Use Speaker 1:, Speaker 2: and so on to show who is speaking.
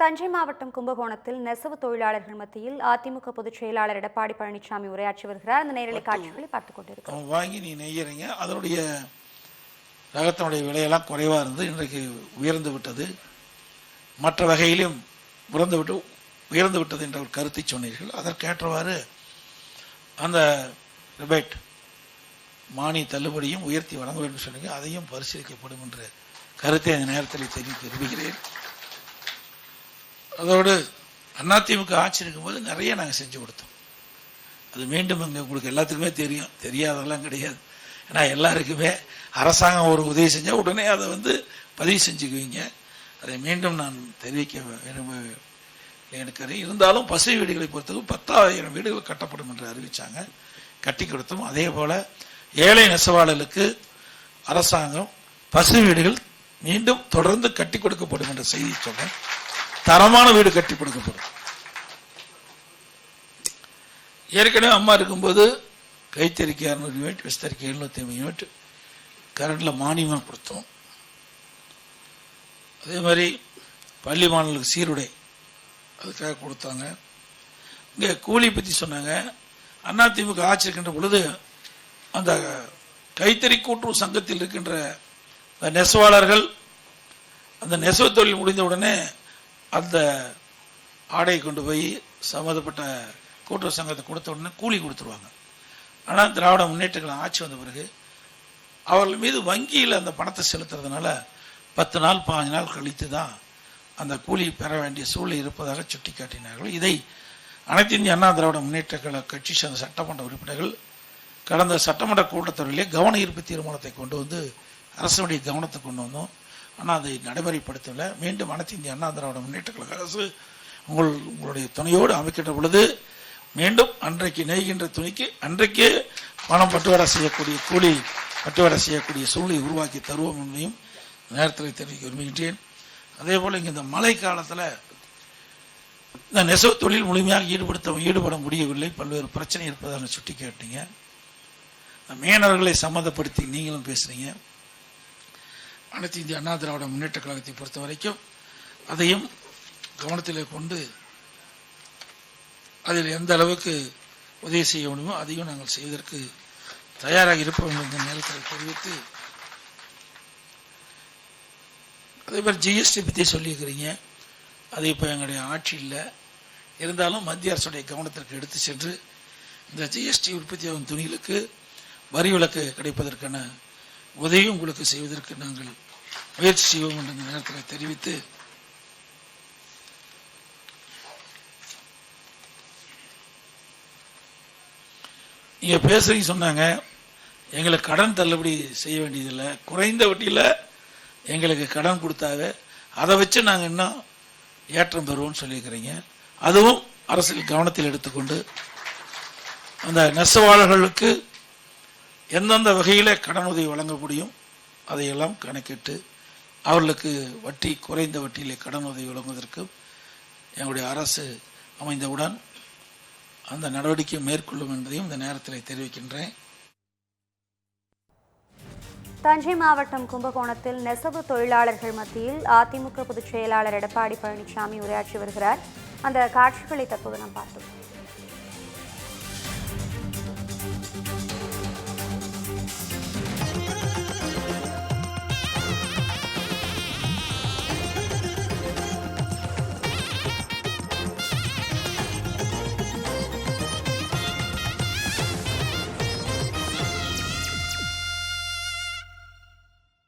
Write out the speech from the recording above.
Speaker 1: தஞ்சை மாவட்டம் கும்பகோணத்தில் நெசவு தொழிலாளர்கள் மத்தியில் அதிமுக பொதுச் செயலாளர் எடப்பாடி பழனிசாமி உரையாற்றி வருகிறார். அந்த நேரலை காட்சிகளை பார்த்துக் கொண்டிருக்கிறோம்.
Speaker 2: வாங்கி நீ நெய்யறீங்க, அதனுடைய ரகத்தினுடைய விலையெல்லாம் குறைவாக இருந்து இன்றைக்கு உயர்ந்து விட்டது, மற்ற வகையிலும் உயர்ந்து விட்டது என்ற ஒரு கருத்தை சொன்னீர்கள். அதற்கேற்றவாறு அந்த ரிபேட் மானிய தள்ளுபடியும் உயர்த்தி வழங்க வேண்டும் சொன்னீங்க. அதையும் பரிசீலிக்கப்படும் என்ற கருத்தை அந்த நேரத்தில் தெரிவிக்கிறேன். அதோடு அதிமுக ஆட்சி இருக்கும்போது நிறைய நாங்கள் செஞ்சு கொடுத்தோம். அது மீண்டும் இங்கே உங்களுக்கு எல்லாத்துக்குமே தெரியும், தெரியாதெல்லாம் கிடையாது. ஏன்னா எல்லாருக்குமே அரசாங்கம் ஒரு உதவி செஞ்சால் உடனே அதை பதிவு செஞ்சுக்குவீங்க. அதை மீண்டும் நான் தெரிவிக்க எனக்கு இருந்தாலும் பசு வீடுகளை பொறுத்தவரை 10,000 வீடுகள் கட்டப்படும் என்று அறிவித்தாங்க, கட்டி கொடுத்தோம். அதே போல் ஏழை நெசவாளர்களுக்கு அரசாங்கம் பசு வீடுகள் மீண்டும் தொடர்ந்து கட்டி கொடுக்கப்படும் என்ற செய்தி சொல்றேன். தரமான வீடு கட்டி கொடுக்கப்படும். ஏற்கனவே அம்மா இருக்கும்போது கைத்தறிக்கு 600 யூனிட், விஸ்தறிக்கு 750 யூனிட் கரண்டில் மானியமாக கொடுத்தோம். அதே மாதிரி பள்ளி மாணவர்களுக்கு சீருடை அதுக்காக கொடுத்தாங்க. இங்கே கூலி பற்றி சொன்னாங்க. அதிமுக ஆட்சி இருக்கின்ற பொழுது அந்த கைத்தறி கூட்டுறவு சங்கத்தில் இருக்கின்ற அந்த நெசவாளர்கள் அந்த நெசவு தொழில் முடிந்த உடனே அந்த ஆடையை கொண்டு போய் சம்மந்தப்பட்ட கூட்டுறவு சங்கத்தை கொடுத்த உடனே கூலி கொடுத்துருவாங்க. ஆனால் திராவிட முன்னேற்ற கழகம் ஆட்சி வந்த பிறகு அவர்கள் மீது வங்கியில் அந்த பணத்தை செலுத்துறதுனால 10 நாள் 15 நாள் கழித்து தான் அந்த கூலி பெற வேண்டிய சூழ்நிலை இருப்பதாக சுட்டி காட்டினார்கள். இதை அனைத்து இந்திய அண்ணா திராவிட முன்னேற்ற கழக கட்சி சேர்ந்த சட்டமன்ற உறுப்பினர்கள் கடந்த சட்டமன்ற கூட்டத்தொடரிலே கவன ஈர்ப்பு தீர்மானத்தை கொண்டு வந்து அரசுடைய கவனத்தை கொண்டு வந்தோம். ஆனால் அதை நடைமுறைப்படுத்தவில்லை. மீண்டும் அனைத்து இந்திய அண்ணா திராவிட முன்னேற்ற கழக அரசு உங்களுடைய துணையோடு அமைக்கின்ற பொழுது மீண்டும் அன்றைக்கு நெய்கின்ற துணிக்கு அன்றைக்கே பணம் பட்டுவாடா செய்யக்கூடிய கூலி பட்டுவாடா செய்யக்கூடிய சூழ்நிலை உருவாக்கி தருவோம் என்பதையும் நேரத்தில் தெரிவிக்க விரும்புகின்றேன். அதே போல் இங்கே இந்த மழை காலத்தில் இந்த நெசவு தொழில் முழுமையாக ஈடுபட முடியவில்லை, பல்வேறு பிரச்சனை இருப்பதாக சுட்டி காட்டிங்க. மீனவர்களை சம்மந்தப்படுத்தி நீங்களும் பேசுறீங்க. அனைத்து இந்திய அண்ணா திராவிட முன்னேற்ற கழகத்தை பொறுத்த வரைக்கும் அதையும் கவனத்தில் கொண்டு அதில் எந்த அளவுக்கு உதவி செய்ய முடியுமோ அதையும் நாங்கள் செய்வதற்கு தயாராக இருப்போம் என்ற நேரத்தில் தெரிவித்து, அதே மாதிரி ஜிஎஸ்டி பற்றி சொல்லியிருக்கிறீங்க. அது இப்போ எங்களுடைய ஆட்சி இல்லை, இருந்தாலும் மத்திய அரசுடைய கவனத்திற்கு எடுத்து சென்று இந்த ஜிஎஸ்டி உற்பத்தியாகும் துணிகளுக்கு வரி விலக்கு கிடைப்பதற்கான உதவி உங்களுக்கு செய்வதற்கு நாங்கள் முயற்சி செய்வோம் என்ற நேரத்தில் தெரிவித்து, நீங்க பேசுறீங்க சொன்னாங்க எங்களுக்கு கடன் தள்ளுபடி செய்ய வேண்டியதில்லை, குறைந்த வட்டியில் எங்களுக்கு கடன் கொடுத்தாங்க, அதை வச்சு நாங்கள் இன்னும் ஏற்றம் பெறுவோம்னு சொல்லியிருக்கிறீங்க. அதுவும் அரசியல் கவனத்தில் எடுத்துக்கொண்டு அந்த நெசவாளர்களுக்கு எந்தெந்த வகையில் கடன் உதவி வழங்க முடியும் அதையெல்லாம் கணக்கிட்டு அவர்களுக்கு வட்டி குறைந்த வட்டியிலே கடன் உதவி வழங்குவதற்கு எங்களுடைய அரசு அமைந்தவுடன் அந்த நடவடிக்கை மேற்கொள்ளும் என்பதையும் இந்த நேரத்தில் தெரிவிக்கின்றேன்.
Speaker 1: தஞ்சை மாவட்டம் கும்பகோணத்தில் நெசவு தொழிலாளர்கள் மத்தியில் அதிமுக பொதுச் செயலாளர் எடப்பாடி பழனிசாமி உரையாற்றி வருகிறார். அந்த காட்சிகளை தற்போது நாம் பார்த்தோம்.